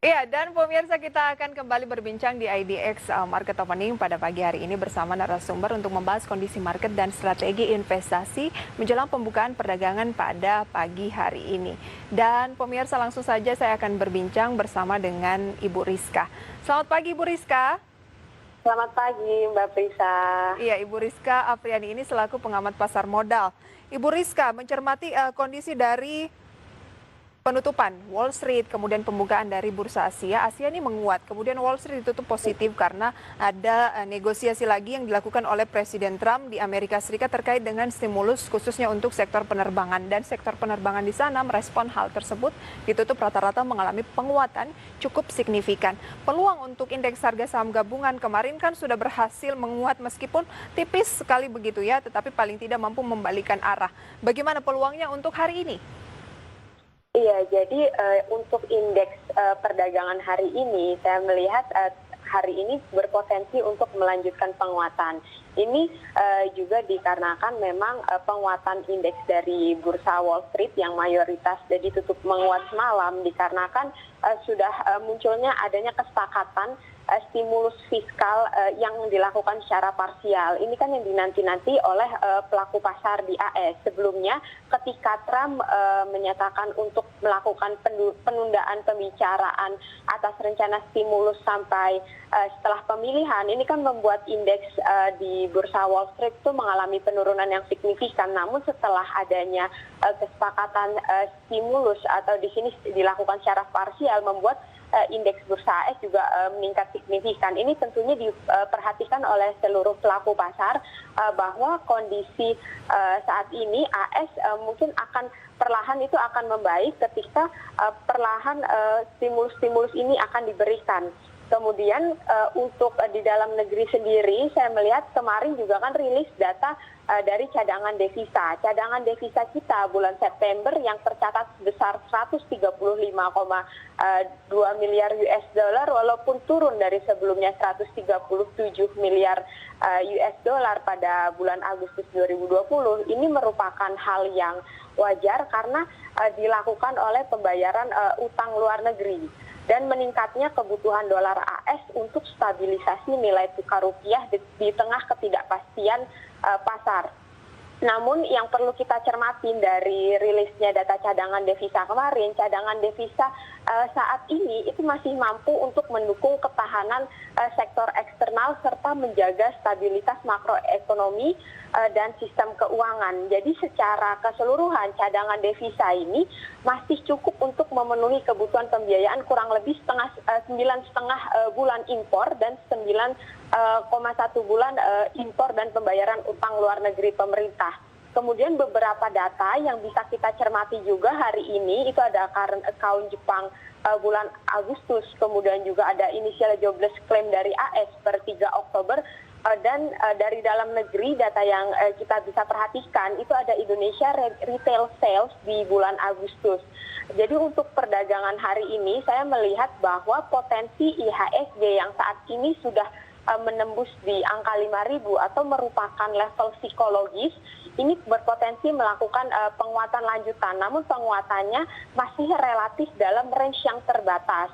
Iya, dan pemirsa kita akan kembali berbincang di IDX Market Opening pada pagi hari ini bersama narasumber untuk membahas kondisi market dan strategi investasi menjelang pembukaan perdagangan pada pagi hari ini. Dan pemirsa langsung saja saya akan berbincang bersama dengan Ibu Rizka. Selamat pagi Ibu Rizka. Selamat pagi Mbak Prisa. Iya, Ibu Rizka Apriani ini selaku pengamat pasar modal. Ibu Rizka mencermati kondisi dari penutupan Wall Street, kemudian pembukaan dari bursa Asia. Asia ini menguat, kemudian Wall Street ditutup positif karena ada negosiasi lagi yang dilakukan oleh Presiden Trump di Amerika Serikat terkait dengan stimulus khususnya untuk sektor penerbangan. Dan sektor penerbangan di sana merespon hal tersebut, ditutup rata-rata mengalami penguatan cukup signifikan. Peluang untuk indeks harga saham gabungan kemarin kan sudah berhasil menguat meskipun tipis sekali begitu ya, tetapi paling tidak mampu membalikan arah. Bagaimana peluangnya untuk hari ini? Iya, jadi untuk indeks perdagangan hari ini, saya melihat hari ini berpotensi untuk melanjutkan penguatan. Ini juga dikarenakan memang penguatan indeks dari bursa Wall Street yang mayoritas jadi tutup menguat semalam dikarenakan sudah munculnya adanya kesepakatan stimulus fiskal yang dilakukan secara parsial. Ini kan yang dinanti-nanti oleh pelaku pasar di AS. Sebelumnya ketika Trump menyatakan untuk melakukan penundaan pembicaraan atas rencana stimulus sampai setelah pemilihan, ini kan membuat indeks di bursa Wall Street itu mengalami penurunan yang signifikan. Namun setelah adanya kesepakatan stimulus atau di sini dilakukan secara parsial membuat indeks bursa AS juga meningkat signifikan. Ini tentunya diperhatikan oleh seluruh pelaku pasar bahwa kondisi saat ini AS mungkin akan perlahan itu akan membaik ketika perlahan stimulus-stimulus ini akan diberikan. Kemudian untuk di dalam negeri sendiri, saya melihat kemarin juga kan rilis data dari cadangan devisa. Cadangan devisa kita bulan September yang tercatat sebesar 135,2 miliar US dollar walaupun turun dari sebelumnya 137 miliar US dollar pada bulan Agustus 2020. Ini merupakan hal yang wajar karena dilakukan oleh pembayaran utang luar negeri dan meningkatnya kebutuhan dolar AS untuk stabilisasi nilai tukar rupiah di tengah ketidakpastian pasar. Namun yang perlu kita cermatin dari rilisnya data cadangan devisa kemarin, cadangan devisa saat ini itu masih mampu untuk mendukung ketahanan sektor eksternal serta menjaga stabilitas makroekonomi dan sistem keuangan. Jadi secara keseluruhan cadangan devisa ini masih cukup untuk memenuhi kebutuhan pembiayaan kurang lebih 9,5 bulan impor dan 9,1 bulan impor dan pembayaran utang luar negeri pemerintah. Kemudian beberapa data yang bisa kita cermati juga hari ini itu ada current account Jepang bulan Agustus, kemudian juga ada initial jobless claim dari AS per 3 Oktober dan dari dalam negeri data yang kita bisa perhatikan itu ada Indonesia retail sales di bulan Agustus. Jadi untuk perdagangan hari ini saya melihat bahwa potensi IHSG yang saat ini sudah menembus di angka 5.000 atau merupakan level psikologis, ini berpotensi melakukan penguatan lanjutan. Namun penguatannya masih relatif dalam range yang terbatas.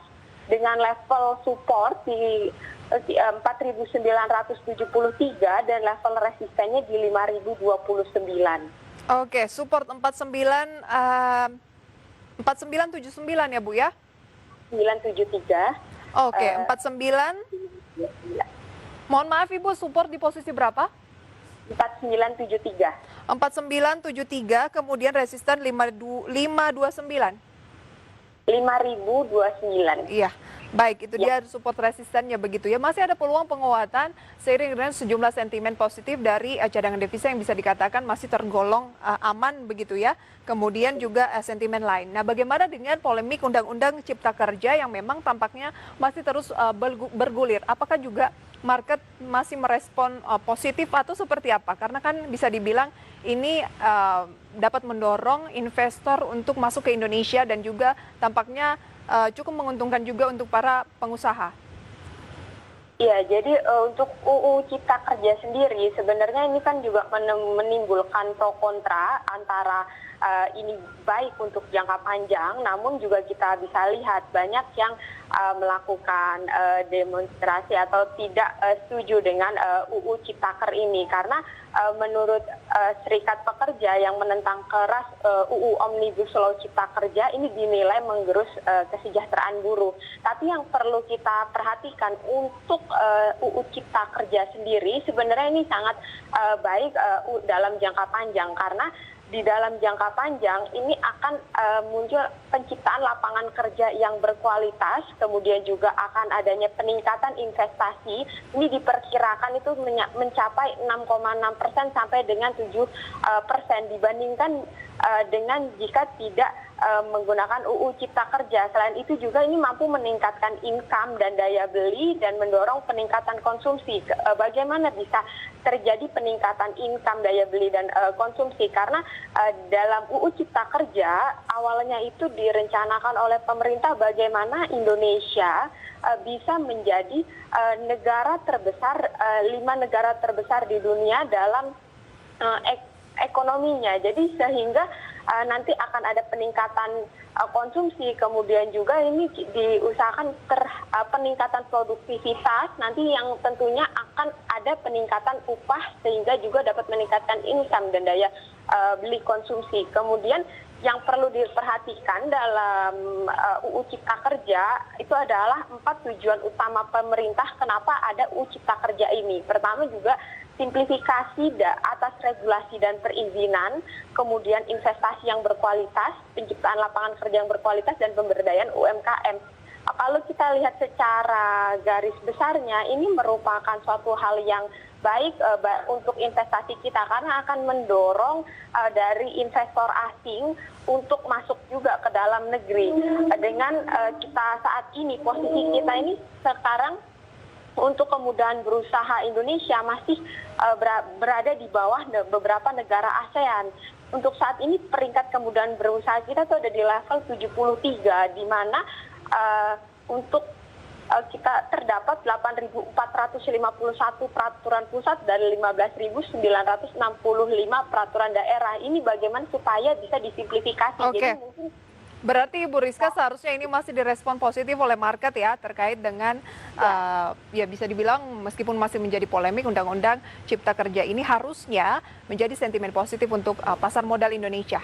Dengan level support di 4.973 dan level resistennya di 5.029. Oke, support 4979 ya Bu ya? 973. Oke, 49. Mohon maaf Ibu, support di posisi berapa? 4973. 4973, kemudian resisten 529. 5.029. Iya, baik itu dia support resistennya begitu ya. Masih ada peluang penguatan seiring dengan sejumlah sentimen positif dari cadangan devisa yang bisa dikatakan masih tergolong aman begitu ya. Kemudian juga sentimen lain. Nah, bagaimana dengan polemik Undang-Undang Cipta Kerja yang memang tampaknya masih terus bergulir? Apakah juga market masih merespon positif atau seperti apa? Karena kan bisa dibilang ini dapat mendorong investor untuk masuk ke Indonesia dan juga tampaknya cukup menguntungkan juga untuk para pengusaha. Iya, jadi untuk UU Cipta Kerja sendiri sebenarnya ini kan juga menimbulkan pro kontra antara ini baik untuk jangka panjang, namun juga kita bisa lihat banyak yang melakukan demonstrasi atau tidak setuju dengan UU Ciptaker ini karena menurut Serikat Pekerja yang menentang keras UU Omnibus Law Cipta Kerja ini dinilai menggerus kesejahteraan buruh. Tapi yang perlu kita perhatikan untuk UU Cipta Kerja sendiri sebenarnya ini sangat baik dalam jangka panjang karena di dalam jangka panjang ini akan muncul penciptaan lapangan kerja yang berkualitas, kemudian juga akan adanya peningkatan investasi. Ini diperkirakan itu mencapai 6,6% sampai dengan 7% dibandingkan dengan jika tidak menggunakan UU Cipta Kerja. Selain itu juga ini mampu meningkatkan income dan daya beli dan mendorong peningkatan konsumsi. Bagaimana bisa terjadi peningkatan income, daya beli dan konsumsi? Karena dalam UU Cipta Kerja awalnya itu direncanakan oleh pemerintah bagaimana Indonesia bisa menjadi negara terbesar, 5 negara terbesar di dunia dalam ekonominya. Jadi sehingga nanti akan ada peningkatan konsumsi, kemudian juga ini diusahakan peningkatan produktivitas, nanti yang tentunya akan ada peningkatan upah sehingga juga dapat meningkatkan income dan daya beli konsumsi. Kemudian yang perlu diperhatikan dalam UU Cipta Kerja itu adalah 4 tujuan utama pemerintah kenapa ada UU Cipta Kerja ini. Pertama juga simplifikasi atas regulasi dan perizinan, kemudian investasi yang berkualitas, penciptaan lapangan kerja yang berkualitas, dan pemberdayaan UMKM. Kalau kita lihat secara garis besarnya, ini merupakan suatu hal yang baik untuk investasi kita karena akan mendorong dari investor asing untuk masuk juga ke dalam negeri. Dengan kita saat ini, posisi kita ini sekarang untuk kemudahan berusaha Indonesia masih berada di bawah beberapa negara ASEAN. Untuk saat ini peringkat kemudahan berusaha kita itu ada di level 73, di mana untuk kita terdapat 8.451 peraturan pusat dari 15.965 peraturan daerah. Ini bagaimana supaya bisa disimplifikasi. Oke. Jadi mungkin Berarti Ibu Rizka seharusnya ini masih direspon positif oleh market ya terkait dengan ya bisa dibilang meskipun masih menjadi polemik Undang-Undang Cipta Kerja ini harusnya menjadi sentimen positif untuk pasar modal Indonesia.